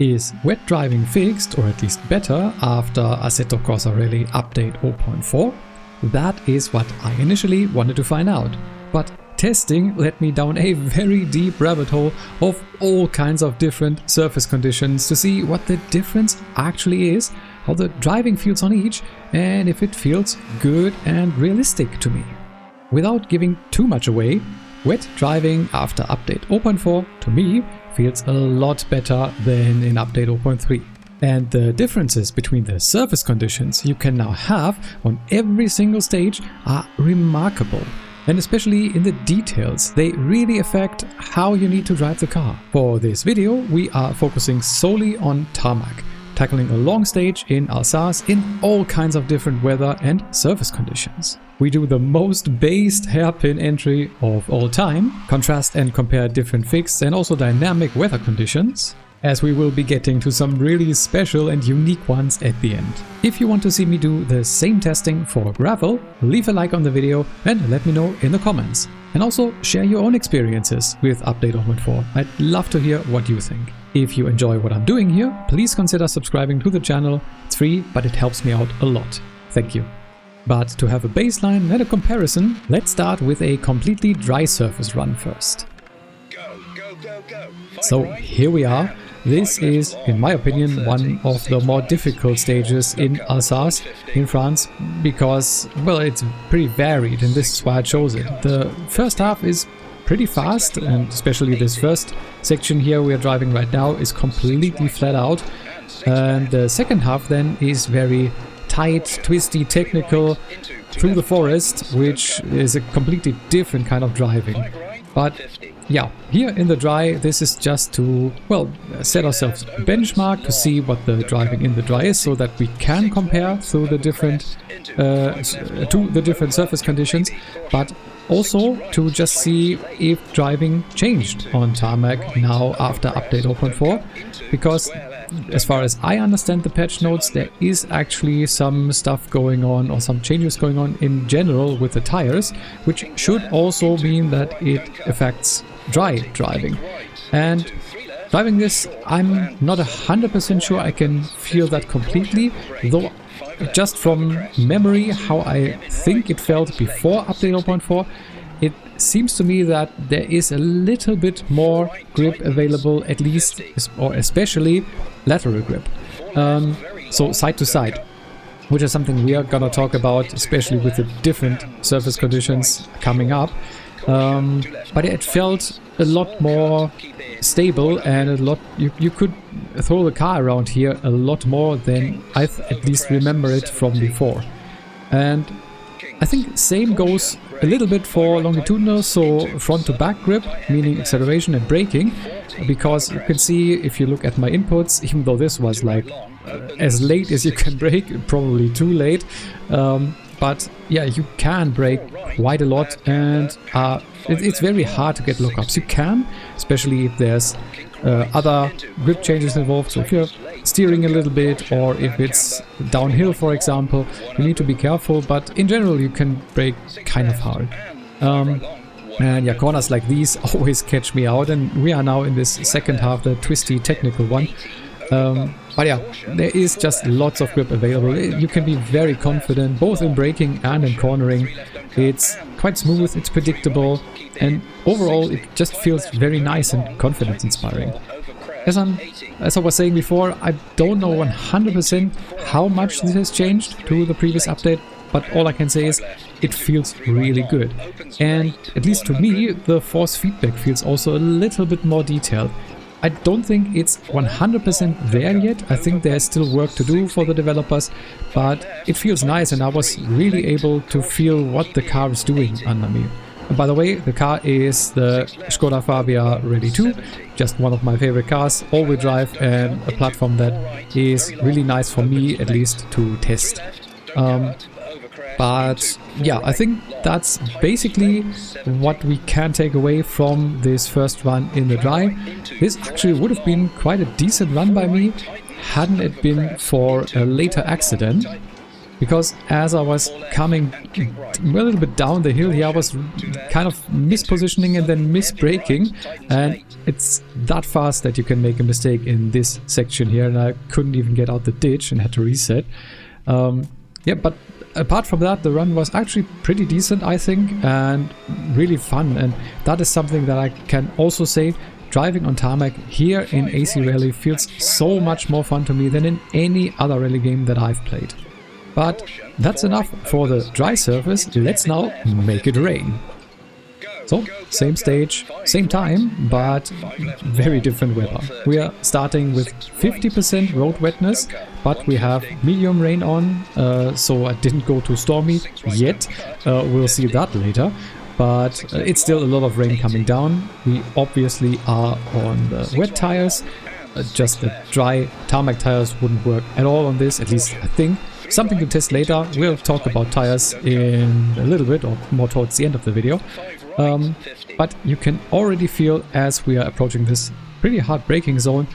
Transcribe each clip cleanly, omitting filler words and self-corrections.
Is wet driving fixed, or at least better, after Assetto Corsa Rally update 0.4? That is what I initially wanted to find out. But testing led me down a very deep rabbit hole of all kinds of different surface conditions to see what the difference actually is, how the driving feels on each, and if it feels good and realistic to me. Without giving too much away, wet driving after update 0.4 to me feels a lot better than in update 0.3. And the differences between the surface conditions you can now have on every single stage are remarkable. And especially in the details, they really affect how you need to drive the car. For this video, we are focusing solely on tarmac, tackling a long stage in Alsace in all kinds of different weather and surface conditions. We do the most based hairpin entry of all time, contrast and compare different fixed and also dynamic weather conditions, as we will be getting to some really special and unique ones at the end. If you want to see me do the same testing for gravel, leave a like on the video and let me know in the comments. And also share your own experiences with update 0.4. I'd love to hear what you think. If you enjoy what I'm doing here, please consider subscribing to the channel. It's free, but it helps me out a lot. Thank you. But to have a baseline and a comparison, let's start with a completely dry surface run first. So here we are. This is, in my opinion, one of the more difficult stages in Alsace in France because, well, it's pretty varied, and this is why I chose it. The first half is pretty fast, and especially this first section here we are driving right now is completely flat out. And the second half then is very tight, twisty, technical through the forest, which is a completely different kind of driving. But yeah, here in the dry, this is just to, well, set ourselves a benchmark to see what the driving in the dry is, so that we can compare through the different surface conditions, but also to just see if driving changed on tarmac now after update 0.4, because as far as I understand the patch notes, there is actually some stuff going on, or some changes going on in general with the tires, which should also mean that it affects dry driving. And driving this, I'm not 100% sure I can feel that completely, though just from memory how I think it felt before update 0.4, it seems to me that there is a little bit more grip available, at least, or especially lateral grip. So side to side, which is something we are gonna talk about, especially with the different surface conditions coming up. But it felt a lot more stable, and a lot you could throw the car around here a lot more than I at least remember it from before. And I think same goes a little bit for longitudinal, so front to back grip, meaning acceleration and braking, because you can see if you look at my inputs, even though this was like as late as you can brake, probably too late, but yeah, you can brake quite a lot, and it's very hard to get lockups. You can, especially if there's other grip changes involved, so if you're steering a little bit, or if it's downhill, for example, you need to be careful, but in general you can brake kind of hard. And yeah, corners like these always catch me out, and we are now in this second half, the twisty technical one. But yeah, there is just lots of grip available. You can be very confident both in braking and in cornering. It's quite smooth, it's predictable, and overall it just feels very nice and confidence inspiring. As I was saying before, I don't know 100% how much this has changed to the previous update, but all I can say is it feels really good. And at least to me, the force feedback feels also a little bit more detailed. I don't think it's 100% there yet. I think there's still work to do for the developers, but it feels nice, and I was really able to feel what the car is doing under me. And by the way, the car is the Skoda Fabia Rally 2, just one of my favorite cars, all-wheel drive, and a platform that is really nice for me at least to test. But yeah, I think that's basically what we can take away from this first run in the dry. This actually would have been quite a decent run by me, hadn't it been for a later accident. because as I was coming a little bit down the hill here, I was kind of mispositioning and then misbraking, and it's that fast that you can make a mistake in this section here, and I couldn't even get out the ditch and had to reset. Yeah, but apart from that, the run was actually pretty decent, I think, and really fun, and that is something that I can also say. Driving on tarmac here in AC Rally feels so much more fun to me than in any other rally game that I've played. But that's enough for the dry surface. Let's now make it rain. So, same stage, same time, but very different weather. We are starting with 50% road wetness, but we have medium rain on, so I didn't go too stormy yet. We'll see that later. But it's still a lot of rain coming down. We obviously are on the wet tires. Just the dry tarmac tires wouldn't work at all on this, at least I think. Something to test later. We'll talk about tires in a little bit, or more towards the end of the video. But you can already feel, as we are approaching this pretty hard braking zone,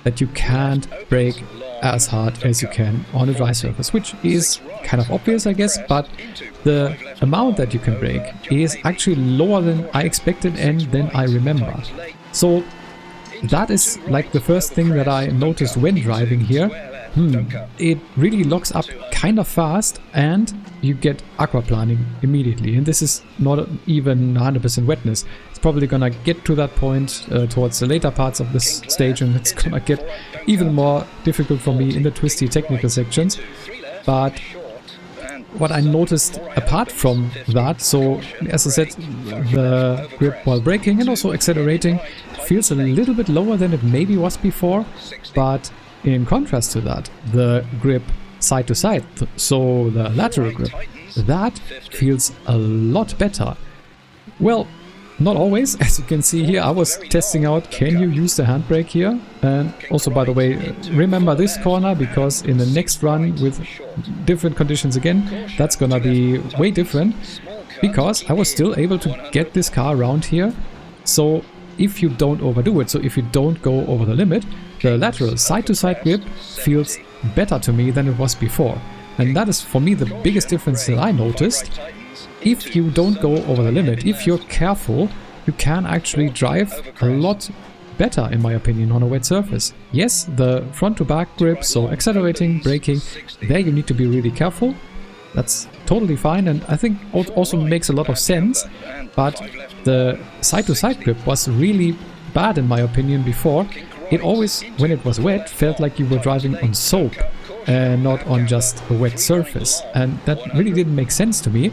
that you can't brake as hard as you can on a dry surface, which is kind of obvious, I guess, but the amount that you can brake is actually lower than I expected and than I remember. So that is like the first thing that I noticed when driving here. It really locks up kind of fast and you get aquaplaning immediately, and this is not even 100% wetness. It's probably gonna get to that point towards the later parts of this stage, and it's gonna get even more difficult for me in the twisty technical sections. But what I noticed apart from that, so as I said, the grip while braking and also accelerating feels a little bit lower than it maybe was before, but in contrast to that, the grip side to side, so the lateral grip, that feels a lot better. Well, not always, as you can see here. I was testing out, can you use the handbrake here? And also, by the way, remember this corner, because in the next run with different conditions again, that's gonna be way different, because I was still able to get this car around here. So if you don't overdo it, so if you don't go over the limit, the lateral side-to-side grip feels better to me than it was before. And that is for me the biggest difference that I noticed. If you don't go over the limit, if you're careful, you can actually drive a lot better, in my opinion, on a wet surface. Yes, the front-to-back grip, so accelerating, braking, there you need to be really careful. That's totally fine, and I think it also makes a lot of sense. But the side-to-side grip was really bad, in my opinion, before. It always, when it was wet, felt like you were driving on soap and not on just a wet surface. And that really didn't make sense to me.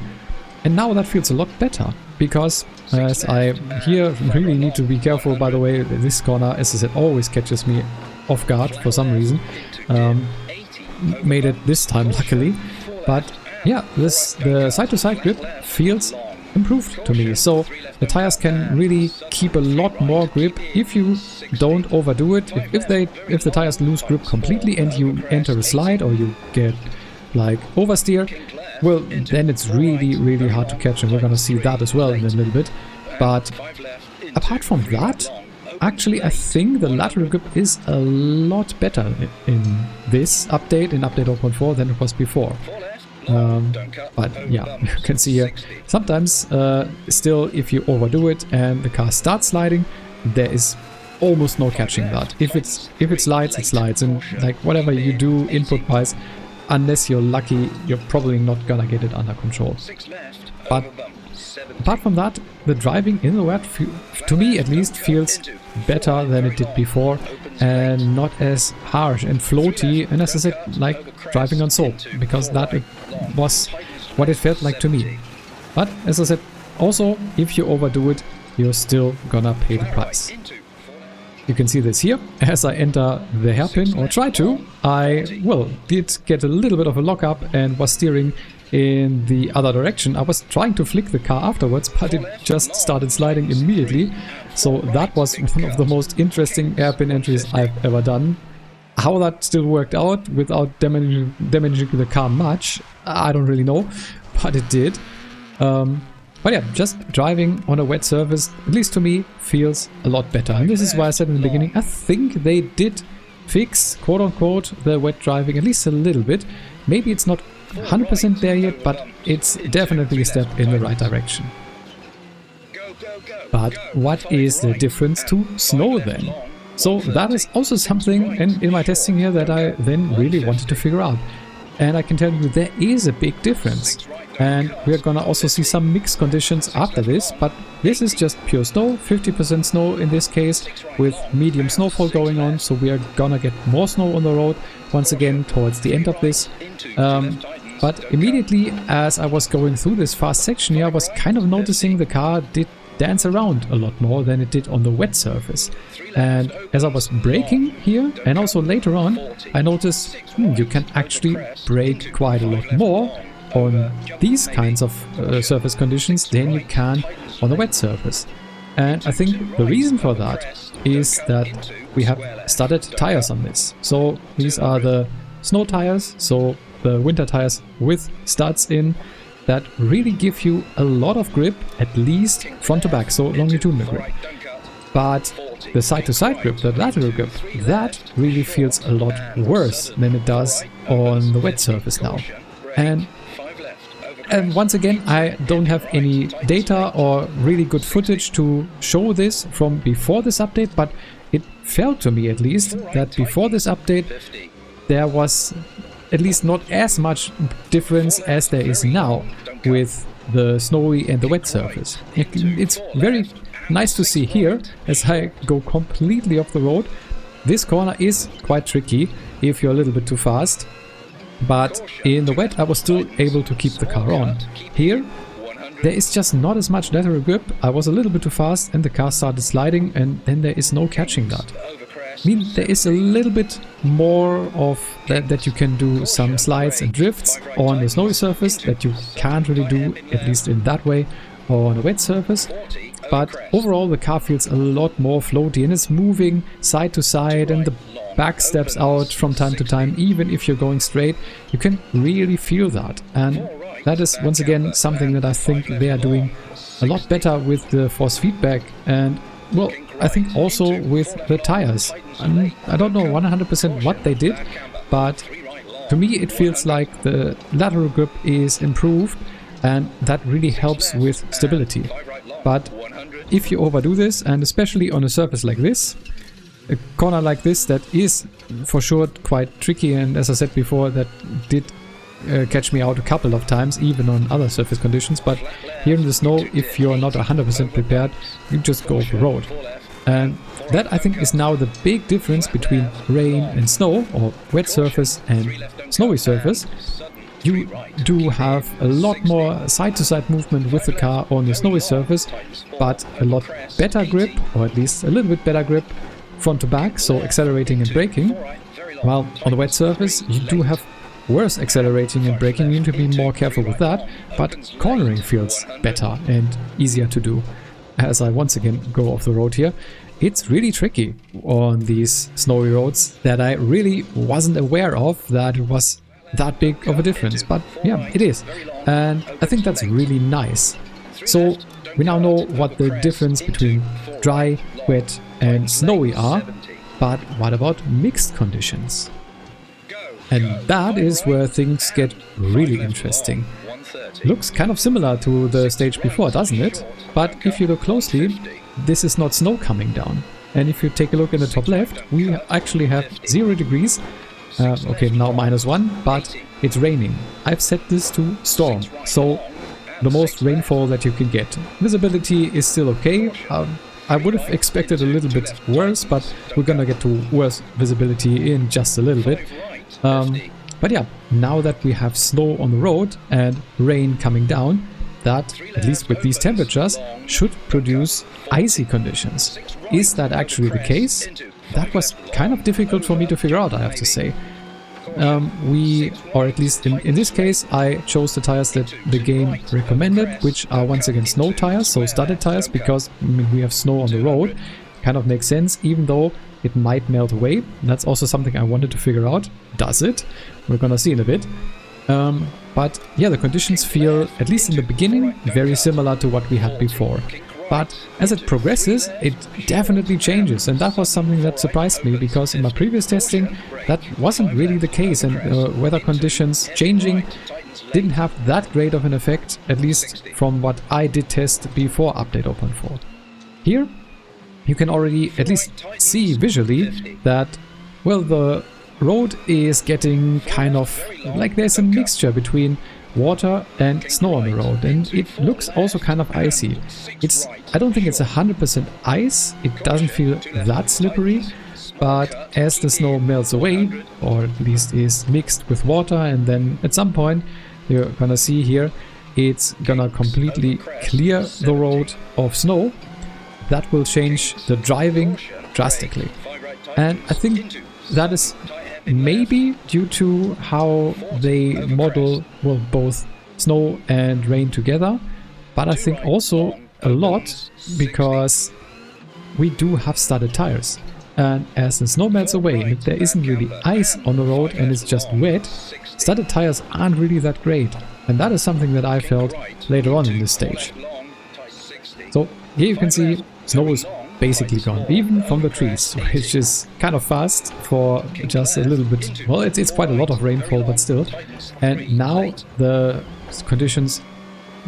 And now that feels a lot better, because as I here really need to be careful, by the way, this corner, as I said, always catches me off guard for some reason. Made it this time, luckily. But yeah, the side-to-side grip feels improved to me. So the tires can really keep a lot more grip if you don't overdo it. If the tires lose grip completely and you enter a slide or you get like oversteer, well, then it's really hard to catch, and we're gonna see that as well in a little bit. But apart from that, actually I think the lateral grip is a lot better in this update, in update 0.4, than it was before. But yeah, you can see here, sometimes still if you overdo it and the car starts sliding, there is almost no catching that. If it slides, it slides, and like whatever you do input wise, unless you're lucky, you're probably not gonna get it under control. But apart from that, the driving in the wet, to me at least, feels better than it did before, and not as harsh and floaty, and as I said, like driving on soap, because that was what it felt like to me. But as I said, also, if you overdo it, you're still gonna pay the price. You can see this here. As I enter the hairpin, or try to, I, well, did get a little bit of a lockup and was steering in the other direction. I was trying to flick the car afterwards, but it just started sliding immediately. So that was one of the most interesting hairpin entries I've ever done. How that still worked out without damaging the car much, I don't really know, but it did. But yeah, just driving on a wet surface, at least to me, feels a lot better. And this is why I said in the beginning, I think they did fix, quote-unquote, the wet driving at least a little bit. Maybe it's not 100% there yet, but it's definitely a step in the right direction. But what is the difference to snow then? So that is also something in my testing here that I then really wanted to figure out. And I can tell you there is a big difference. And we're gonna also see some mixed conditions after this, but this is just pure snow, 50% snow in this case, with medium snowfall going on, so we are gonna get more snow on the road once again towards the end of this. But immediately as I was going through this fast section here, I was kind of noticing the car did dance around a lot more than it did on the wet surface. And as I was braking here, and also later on, I noticed you can actually brake quite a lot more on these kinds of surface conditions than you can on the wet surface. And I think the reason for that is that we have studded tires on this. So these are the snow tires, so the winter tires with studs in, that really give you a lot of grip, at least front to back, so longitudinal grip. But the side-to-side grip, the lateral grip, that really feels a lot worse than it does on the wet surface now. And once again, I don't have any data or really good footage to show this from before this update, but it felt to me at least that before this update there was at least not as much difference as there is now with the snowy and the wet surface. It's very nice to see here as I go completely off the road. This corner is quite tricky if you're a little bit too fast, but in the wet I was still able to keep the car on. Here there is just not as much lateral grip. I was a little bit too fast and the car started sliding, and then there is no catching that. I mean, there is a little bit more of that you can do some slides and drifts on the snowy surface that you can't really do, at least in that way, on a wet surface. But overall the car feels a lot more floaty and it's moving side to side, and the back steps out from time to time. Even if you're going straight, you can really feel that. And that is once again something that I think they are doing a lot better with the force feedback, and well, I think also with the tires. I don't know 100% what they did, but to me it feels like the lateral grip is improved, and that really helps with stability. But if you overdo this, and especially on a surface like this, a corner like this that is for sure quite tricky, and as I said before, that did catch me out a couple of times even on other surface conditions, but here in the snow, if you're not 100% prepared, you just go off the road. And that I think is now the big difference between rain and snow, or wet surface and snowy surface. You do have a lot more side-to-side movement with the car on the snowy surface, but a lot better grip, or at least a little bit better grip front to back, so accelerating and braking. While on the wet surface you do have worse accelerating and braking. You need to be more careful with that, but cornering feels better and easier to do. As I once again go off the road here, it's really tricky on these snowy roads that I really wasn't aware of that it was that big of a difference, but yeah, it is, and I think that's really nice. So we now know what the difference between dry, wet and snowy are, but what about mixed conditions? And that is where things get really interesting. Looks kind of similar to the stage before, doesn't it? But if you look closely, this is not snow coming down. And if you take a look in the top left, we actually have 0 degrees. Okay, now -1, but it's raining. I've set this to storm, so the most rainfall that you can get. Visibility is still okay. I would have expected a little bit worse, but we're gonna get to worse visibility in just a little bit. But yeah, now that we have snow on the road and rain coming down, that, at least with these temperatures, should produce icy conditions. Is that actually the case? That was kind of difficult for me to figure out, I have to say. Or at least in this case, I chose the tires that the game recommended, which are once again snow tires, so studded tires, because I mean, we have snow on the road. Kind of makes sense, even though it might melt away. That's also something I wanted to figure out. Does it? We're gonna see in a bit. But yeah, the conditions feel, at least in the beginning, very similar to what we had before. But as it progresses, it definitely changes, and that was something that surprised me, because in my previous testing that wasn't really the case, and weather conditions changing didn't have that great of an effect, at least from what I did test before update 0.4. Here you can already at least see visually that, well, the road is getting kind of like there's a mixture between water and snow on the road, and it looks also kind of icy. I don't think it's 100% ice, it doesn't feel that slippery, but as the snow melts away, or at least is mixed with water, and then at some point you're gonna see here it's gonna completely clear the road of snow. That will change the driving drastically, and I think that is maybe due to how they model, well, both snow and rain together, but I think also a lot because we do have studded tires, and as the snow melts away and if there isn't really ice on the road and it's just wet, studded tires aren't really that great, and that is something that I felt later on in this stage. So here you can see snow is basically gone, even from the trees, which is kind of fast for just a little bit. Well, it's quite a lot of rainfall, but still. And now the conditions,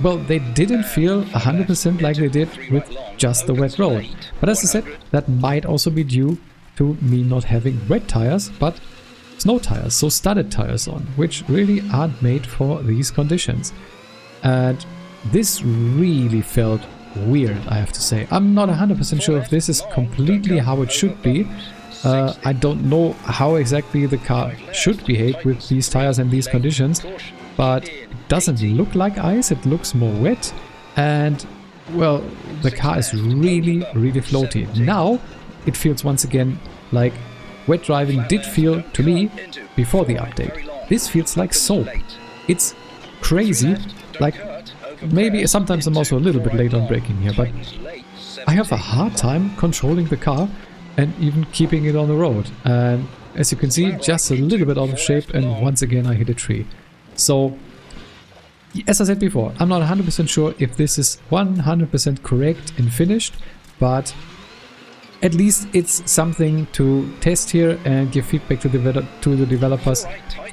well, they didn't feel 100% like they did with just the wet road. But as I said, that might also be due to me not having wet tires, but snow tires, so studded tires on, which really aren't made for these conditions. And this really felt weird, I have to say. I'm not 100% sure if this is completely how it should be. I don't know how exactly the car should behave with these tires and these conditions, but it doesn't look like ice, it looks more wet, and well, the car is really, really floaty. Now it feels once again like wet driving did feel to me before the update. This feels like soap. It's crazy, like maybe sometimes I'm also a little bit late on braking here, but I have a hard time controlling the car and even keeping it on the road. And as you can see, just a little bit out of shape, and once again I hit a tree. So, as I said before, I'm not 100% sure if this is 100% correct and finished, but at least it's something to test here and give feedback to the developers,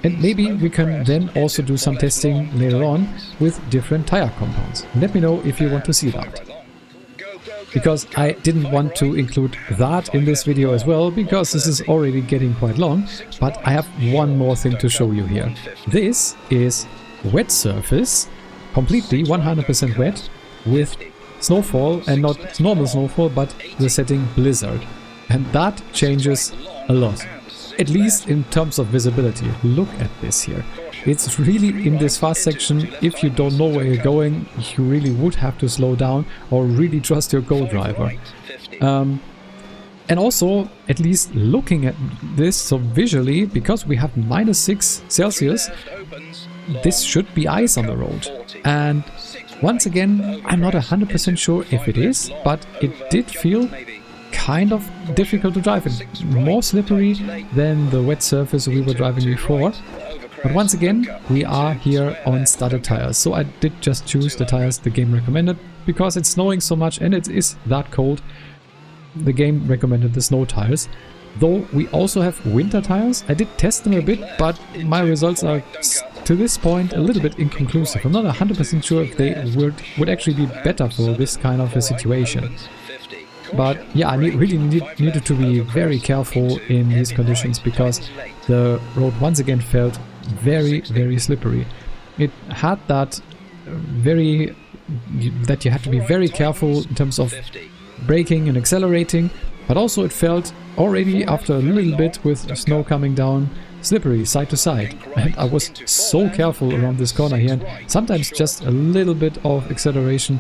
and maybe we can then also do some testing later on with different tire compounds. Let me know if you want to see that, because I didn't want to include that in this video as well, because this is already getting quite long. But I have one more thing to show you here. This is wet surface, completely 100% wet, with snowfall, and not normal snowfall, but the setting blizzard, and that changes a lot, at least in terms of visibility. Look at this here. It's really in this fast section, if you don't know where you're going, you really would have to slow down or really trust your co-driver. And also, at least looking at this, so visually, because we have -6 Celsius, this should be ice on the road. And once again, I'm not 100% sure if it is, but it did feel kind of difficult to drive, and more slippery than the wet surface we were driving before. But once again, we are here on studded tires, so I did just choose the tires the game recommended, because it's snowing so much and it is that cold. The game recommended the snow tires. Though we also have winter tires. I did test them a bit, but my results are to this point a little bit inconclusive. I'm not 100% sure if they would actually be better for this kind of a situation. But yeah, I really needed to be very careful in these conditions, because the road once again felt very, very slippery. It had that that you had to be very careful in terms of braking and accelerating, but also it felt already after a little bit with snow coming down slippery side to side, and I was so careful around this corner here, and sometimes just a little bit of acceleration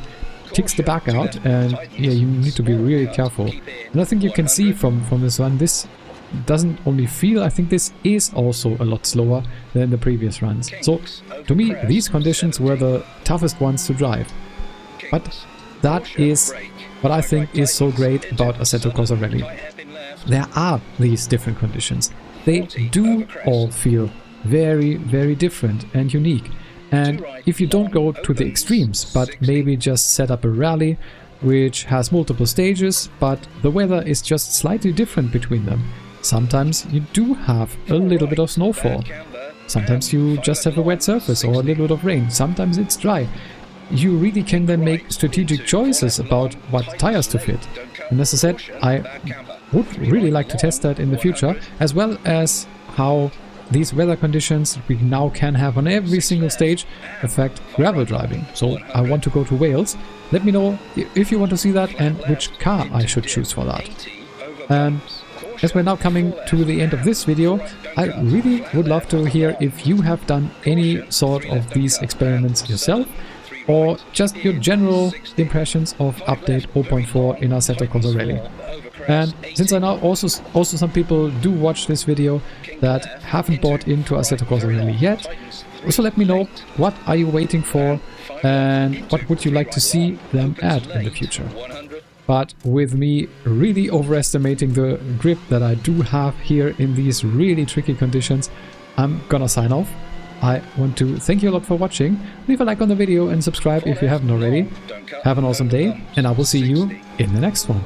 kicks the back out, and yeah, you need to be really careful. And I think you can see from this one, this doesn't only feel, I think this is also a lot slower than the previous runs. So to me, these conditions were the toughest ones to drive. But that is what I think is so great about Assetto Corsa Rally. There are these different conditions. They do all feel very, very different and unique. And if you don't go to the extremes, but maybe just set up a rally which has multiple stages, but the weather is just slightly different between them. Sometimes you do have a little bit of snowfall. Sometimes you just have a wet surface or a little bit of rain. Sometimes it's dry. You really can then make strategic choices about what tires to fit. And as I said, I would really like to test that in the future, as well as how these weather conditions we now can have on every single stage affect gravel driving. So I want to go to Wales. Let me know if you want to see that and which car I should choose for that. And as we're now coming to the end of this video, I really would love to hear if you have done any sort of these experiments yourself, or just your general impressions of update 0.4 in Assetto Corsa Rally. And since I know also some people do watch this video that haven't bought into Assetto Corsa Rally yet, also let me know what are you waiting for and what would you like to see them add in the future. But with me really overestimating the grip that I do have here in these really tricky conditions, I'm gonna sign off. I want to thank you a lot for watching. Leave a like on the video and subscribe if you haven't already. Have an awesome day, and I will see you in the next one.